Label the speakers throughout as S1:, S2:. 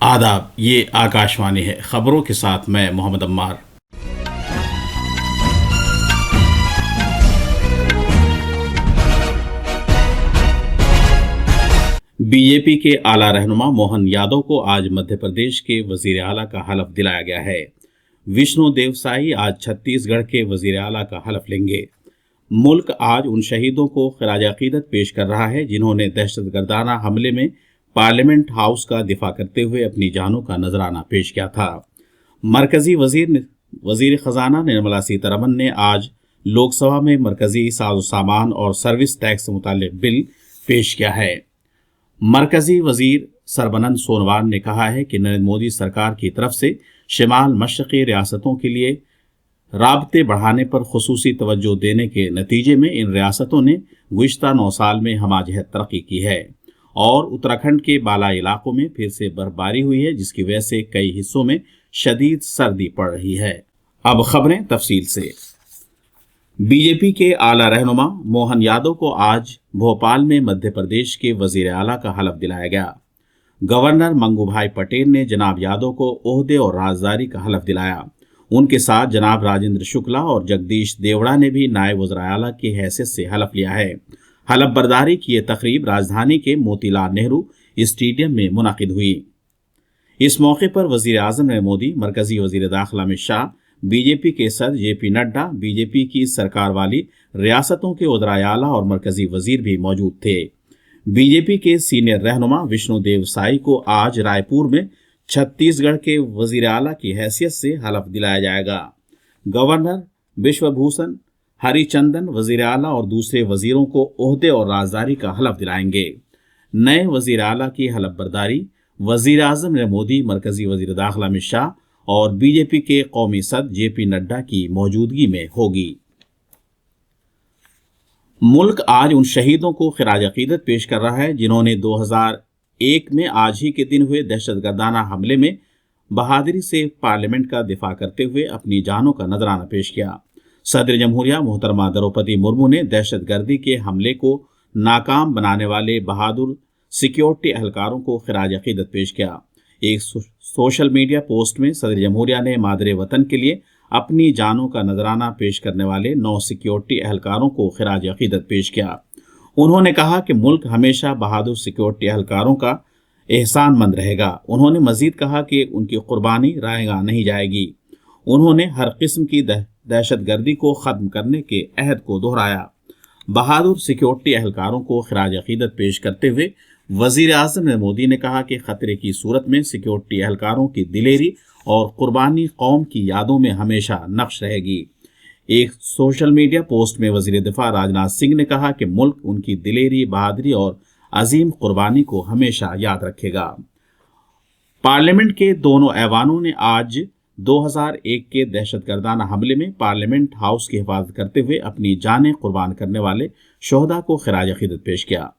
S1: आदाब, ये आकाशवाणी है। खबरों के साथ मैं मोहम्मद अम्मार। बीजेपी के आला रहनुमा मोहन यादव को आज मध्य प्रदेश के वजीर आला का हलफ दिलाया गया है। विष्णु देव साई आज छत्तीसगढ़ के वजीर आला का हलफ लेंगे। मुल्क आज उन शहीदों को खिराज अकीदत पेश कर रहा है जिन्होंने दहशतगर्दाना हमले में पार्लियामेंट हाउस का दिफा करते हुए अपनी जानों का नजराना पेश किया था। मरकजी वजीर खजाना निर्मला सीतारमन ने आज लोकसभा में मरकजी साजो सामान और सर्विस टैक्स से मुताल्लिक बिल पेश किया है। मरकजी वजीर सरबनंद सोनोवाल ने कहा है कि नरेंद्र मोदी सरकार की तरफ से शिमाल मशरक़ी रियासतों के लिए राबते बढ़ाने पर खुसूसी तवज्जो देने के नतीजे में इन रियासतों ने गुज़िश्ता 9 साल में हमाजहत तरक्की की है और उत्तराखंड के बालाई इलाकों में फिर से बर्फबारी हुई है, जिसकी वजह से कई हिस्सों में शदीद सर्दी पड़ रही है। अब खबरें तफसील से। बीजेपी के आला रहनुमा मोहन यादव को आज भोपाल में मध्य प्रदेश के वजीर आला का हलफ दिलाया गया। गवर्नर मंगूभाई पटेल ने जनाब यादव को ओहदे और राजदारी का हलफ दिलाया। उनके साथ जनाब राजेंद्र शुक्ला और जगदीश देवड़ा ने भी नायब वज़ीर आला की हैसियत से हलफ लिया है। हलफ बर्दारी की यह तकरीब राजधानी के मोतीलाल नेहरू स्टेडियम में मुनक़िद हुई। इस मौके पर वजीर आज़म नरेंद्र मोदी, मरकजी वजीर दाखिला अमित शाह, बीजेपी के सदर जेपी नड्डा, बीजेपी की सरकार वाली रियासतों के वज़ीर आला और मरकजी वजीर भी मौजूद थे। बीजेपी के सीनियर रहनुमा विष्णु देव साई को आज रायपुर में छत्तीसगढ़ के वजीर आला की हैसियत से हलफ दिलाया जाएगा। गवर्नर विश्वभूषण हरिचंदन वजीर आला और दूसरे वजीरों को ओहदे और राजदारी का हलफ दिलाएंगे। नए वजीर आला की हलफ बर्दारी वजीर आज़म नरेंद्र मोदी, मरकजी वजीर दाखिला अमित शाह और बीजेपी के कौमी सदर जेपी नड्डा की मौजूदगी में होगी। मुल्क आज उन शहीदों को खिराज अकीदत पेश कर रहा है जिन्होंने 2001 में आज ही के दिन हुए दहशतगर्दाना हमले में बहादुरी से पार्लियामेंट का दिफा करते हुए अपनी जानों का नजराना पेश किया। सदर जमहूरिया मोहतरमा द्रौपदी मुर्मू ने दहशतगर्दी के हमले को नाकाम बनाने वाले बहादुर सिक्योरिटी एहलकारों को खिराज अकीदत पेश किया। एक सोशल मीडिया पोस्ट में सदर जमहूरिया ने मादरे वतन के लिए अपनी जानों का नजराना पेश करने वाले 9 सिक्योरिटी एहलकारों को खिराज अकीदत पेश किया। उन्होंने कहा कि मुल्क हमेशा बहादुर सिक्योरिटी एहलकारों का एहसानमंद रहेगा। उन्होंने मजीद कहा कि उनकी कुर्बानी रायगा नहीं जाएगी। उन्होंने हर किस्म की दहशतगर्दी को ख़त्म करने के अहद को दोहराया। बहादुर सिक्योरिटी एहलकारों को खिराज अकीदत पेश करते हुए वजीर आज़म नरेंद्र मोदी ने कहा कि खतरे की सूरत में सिक्योरिटी एहलकारों की दिलेरी और कुर्बानी कौम की यादों में हमेशा नक्श रहेगी। एक सोशल मीडिया पोस्ट में वजीर दिफा राजनाथ सिंह ने कहा कि मुल्क उनकी दिलेरी, बहादुरी और अजीम कुर्बानी को हमेशा याद रखेगा। पार्लियामेंट के दोनों ऐवानों ने आज 2001 के दहशतगर्दाना हमले में पार्लियामेंट हाउस की हिफाजत करते हुए अपनी जानें कुर्बान करने वाले शोहदा को खिराज अकीदत पेश किया।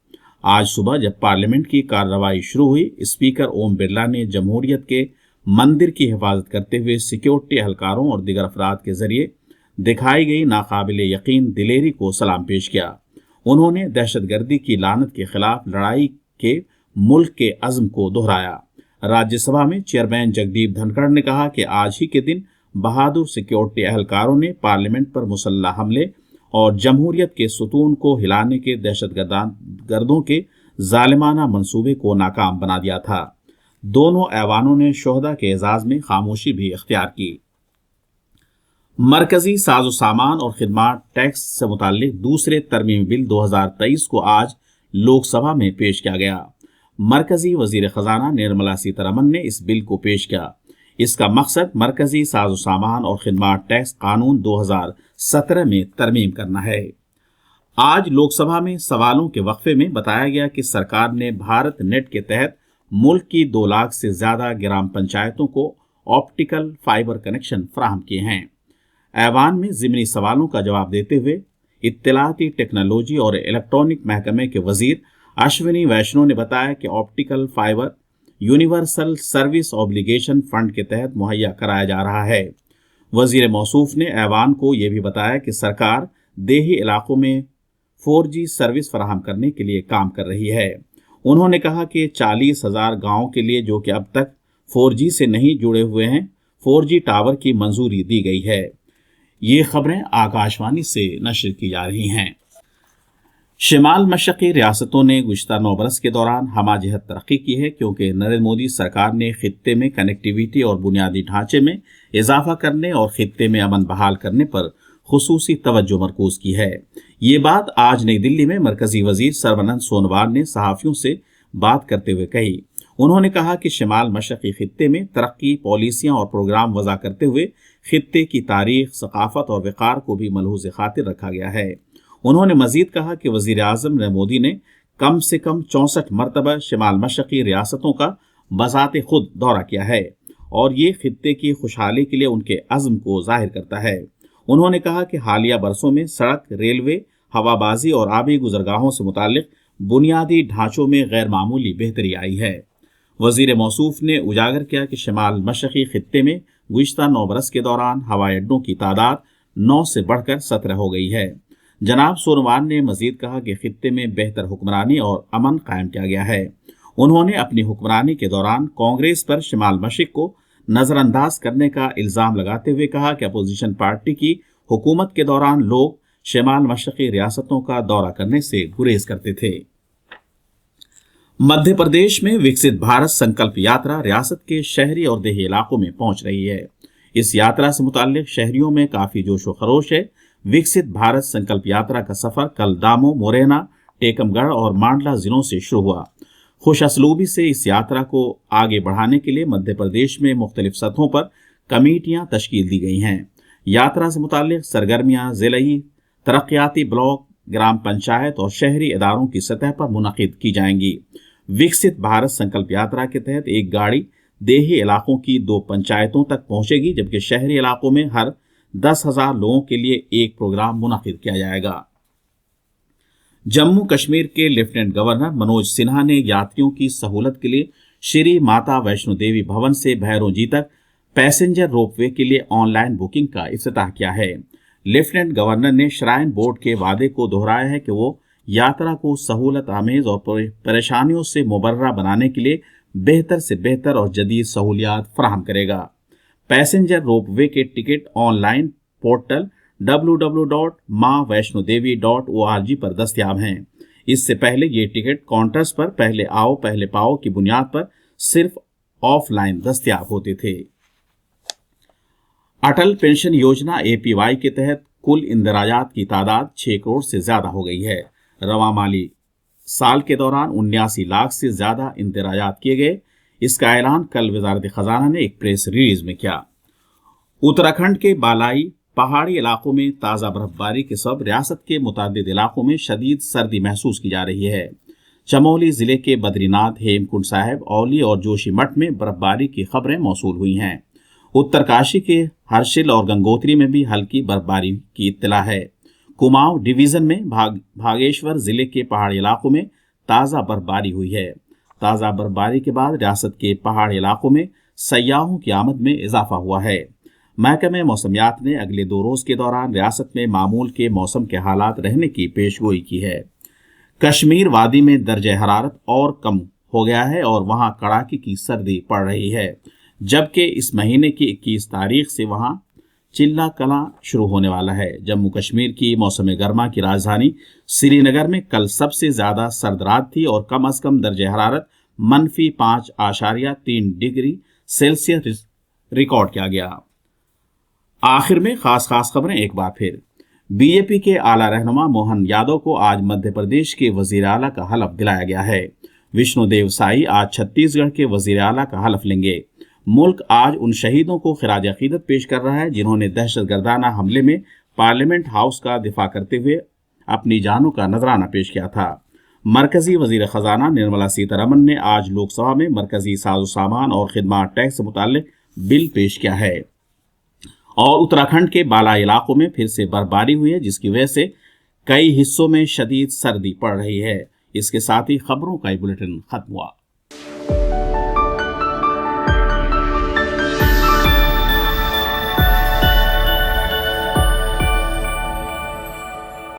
S1: आज सुबह जब पार्लियामेंट की कार्रवाई शुरू हुई, स्पीकर ओम बिरला ने जमहूरियत के मंदिर की हिफाजत करते हुए सिक्योरिटी एहलकारों और दीगर अफराद के जरिए दिखाई गई नाकाबिले यकीन दिलेरी को सलाम पेश किया। उन्होंने दहशतगर्दी की लानत के खिलाफ लड़ाई के मुल्क के अज़्म को दोहराया। राज्यसभा में चेयरमैन जगदीप धनखड़ ने कहा कि आज ही के दिन बहादुर सिक्योरिटी एहलकारों ने पार्लियामेंट पर मुसल्लह हमले और जमहूरियत के सुतून को हिलाने के दहशतगर्दों के जालिमाना मंसूबे को नाकाम बना दिया था। दोनों ऐवानों ने शोहदा के एजाज में खामोशी भी इख्तियार की। मरकजी साजो सामान और खिदमात टैक्स से मुताल्लिक दूसरे तरमीमी बिल 2023 को आज लोकसभा में पेश किया गया। मरकजी वजीर खजाना निर्मला सीतारमन ने इस बिल को पेश किया। इसका मकसद मरकजी साजो सामान और खिदमात टैक्स कानून 2017 में तरमीम करना है। आज लोकसभा में सवालों के वक्फे में बताया गया कि सरकार ने भारत नेट के तहत मुल्क की 2 लाख से ज्यादा ग्राम पंचायतों को ऑप्टिकल फाइबर कनेक्शन फराहम किए हैं। ऐवान में ज़िमनी सवालों का जवाब देते हुए इत्तलाती टेक्नोलॉजी और इलेक्ट्रॉनिक महकमे के वजीर अश्विनी वैष्णव ने बताया कि optical fibre universal service obligation fund के तहत मुहैया कराया जा रहा है। वजीर मौसूफ ने ऐवान को यह भी बताया कि सरकार देही इलाकों में 4G सर्विस फराहम करने के लिए काम कर रही है। उन्होंने कहा कि 40,000 गाँव के लिए जो कि अब तक 4G से नहीं जुड़े हुए हैं 4G टावर की मंजूरी दी गई है। ये खबरें आकाशवाणी से नशर की जा रही हैं। शिमाल मशरक़ी रियासतों ने गुज़िश्ता 9 बरस के दौरान हमाजहत तरक्की की है, क्योंकि नरेंद्र मोदी सरकार ने खित्ते में कनेक्टिविटी और बुनियादी ढांचे में इजाफा करने और खित्ते में अमन बहाल करने पर खुसूसी तवज्जो मरकूज की है। ये बात आज नई दिल्ली में मरकजी वजीर सर्बानंद सोनोवाल ने सहाफ़ियों से बात करते हुए कही। उन्होंने कहा कि शिमाल मशरक़ी खित्ते में तरक्की पॉलिसियाँ और प्रोग्राम वज़ा करते हुए खित्ते की तारीख, सकाफ़त और वक़ार को भी मलहूज़ खातिर रखा गया है। उन्होंने मजीद कहा कि वज़ीर आज़म नरेंद्र मोदी ने कम से कम 64 मरतबा शिमाल मशरक़ी रियासतों का बज़ाते खुद दौरा किया है और ये खित्ते की खुशहाली के लिए उनके अज़्म को ज़ाहिर करता है। उन्होंने कहा कि हालिया बरसों में सड़क, रेलवे, हवाबाजी और आबी गुज़रगाहों से मुताल्लिक़ बुनियादी ढांचों में गैर मामूली बेहतरी आई है। वज़ीर मौसूफ ने उजागर किया कि शिमाल मशरक़ी खित्ते में गुज़िश्ता 9 बरस के दौरान हवाई अड्डों की तादाद 9 से बढ़कर 17 हो गई है। जनाब सोनोवाल ने मजीद कहा कि खित्ते में बेहतर हुक्मरानी और अमन कायम किया गया है। उन्होंने अपनी हुक्मरानी के दौरान कांग्रेस पर शिमाल मशरिक़ को नज़रअंदाज करने का इल्ज़ाम लगाते हुए कहा कि अपोजिशन पार्टी की हुकूमत के दौरान लोग शिमाल मशरक़ी रियासतों का दौरा करने से गुरेज करते थे। मध्य प्रदेश में विकसित भारत संकल्प यात्रा रियासत के शहरी और देही इलाकों में पहुंच रही है। इस यात्रा से मुताल्लिक शहरियों में काफ़ी जोशो खरोश है। विकसित भारत संकल्प यात्रा का सफर कल दामो, मुरैना, टेकमगढ़ और मांडला जिलों से शुरू हुआ। खुश असलूबी से इस यात्रा को आगे बढ़ाने के लिए मध्य प्रदेश में मुख्तलिफ सतहों पर कमेटियां तश्कील दी गई हैं। यात्रा से मुताल्लिक सरगर्मियां ज़िलाई, तरक्याती ब्लॉक, ग्राम पंचायत और शहरी इदारों की सतह पर मुनक़िद की जाएंगी। विकसित भारत संकल्प यात्रा के तहत एक गाड़ी देही इलाकों की 2 पंचायतों तक पहुंचेगी, जबकि शहरी इलाकों में हर 10,000 लोगों के लिए एक प्रोग्राम मुनक़िद किया जाएगा। जम्मू कश्मीर के लेफ्टिनेंट गवर्नर मनोज सिन्हा ने यात्रियों की सहूलत के लिए श्री माता वैष्णो देवी भवन से भैरों जी तक पैसेंजर रोपवे के लिए ऑनलाइन बुकिंग का इफ्तिताह किया है। लेफ्टिनेंट गवर्नर ने श्राइन बोर्ड के वादे को दोहराया है कि वो यात्रा को सहूलत आमेज और परेशानियों से मुबर्रा बनाने के लिए बेहतर से बेहतर और जदीद सहूलियात फराहम करेगा। पैसेंजर रोपवे के टिकट ऑनलाइन पोर्टल www.maavaishnodevi.org पर दस्तयाब हैं। इससे पहले ये टिकट काउंटर्स पर पहले आओ पहले पाओ की बुनियाद पर सिर्फ ऑफलाइन दस्तयाब होते थे। अटल पेंशन योजना APY के तहत कुल इंदराजात की तादाद 6 करोड़ से ज्यादा हो गई है। रवां माली साल के दौरान 79 लाख से ज्यादा इंदराजात किए गए। इसका ऐलान कल वजारत खजाना ने एक प्रेस रिलीज में किया। उत्तराखंड के बालाई पहाड़ी इलाकों में ताज़ा बर्फबारी के सबब रियासत के मुतादिद इलाकों में शदीद सर्दी महसूस की जा रही है। चमोली जिले के बद्रीनाथ, हेमकुंड साहिब, औली और जोशीमठ में बर्फबारी की खबरें मौसूल हुई हैं। उत्तरकाशी के हर्षिल और गंगोत्री में भी हल्की बर्फबारी की इत्तला है। कुमाऊं डिवीजन में भागेश्वर जिले के पहाड़ी इलाकों में ताज़ा बर्फबारी हुई है। ताज़ा बर्फबारी के बाद रियासत के पहाड़ी इलाकों में सयाहों की आमद में इजाफा हुआ है। महकमे मौसमियात ने अगले 2 रोज़ के दौरान रियासत में मामूल के मौसम के हालात रहने की पेशगोई की है। कश्मीर वादी में दर्जे हरारत और कम हो गया है और वहां कड़ाके की सर्दी पड़ रही है, जबकि इस महीने की 21 तारीख से वहां चिल्ला कला शुरू होने वाला है। जम्मू कश्मीर की मौसम गर्मा की राजधानी श्रीनगर में कल सबसे ज्यादा सर्द रात थी और कम अज कम दर्जे हरारत -5.3 डिग्री सेल्सियस रिकॉर्ड किया गया। आखिर में खास खबरें एक बार फिर। बीजेपी के आला रहनुमा मोहन यादव को आज मध्य प्रदेश के वजीर आला का हलफ दिलाया गया है। विष्णुदेव साई आज छत्तीसगढ़ के वजीर आला का हलफ लेंगे। मुल्क आज उन शहीदों को खिराज अकीदत पेश कर रहा है जिन्होंने दहशतगर्दाना हमले में पार्लियामेंट हाउस का दिफा करते हुए अपनी जानों का नजराना पेश किया था। मरकजी वजीर खजाना निर्मला सीतारमन ने आज लोकसभा में मरकजी साजो सामान और खिदमात टैक्स से मुताल्लिक बिल पेश किया है। और उत्तराखंड के बाला इलाकों में फिर से बर्फबारी हुई है, जिसकी वजह से कई हिस्सों में शदीद सर्दी पड़ रही है। इसके साथ ही खबरों का बुलेटिन खत्म हुआ।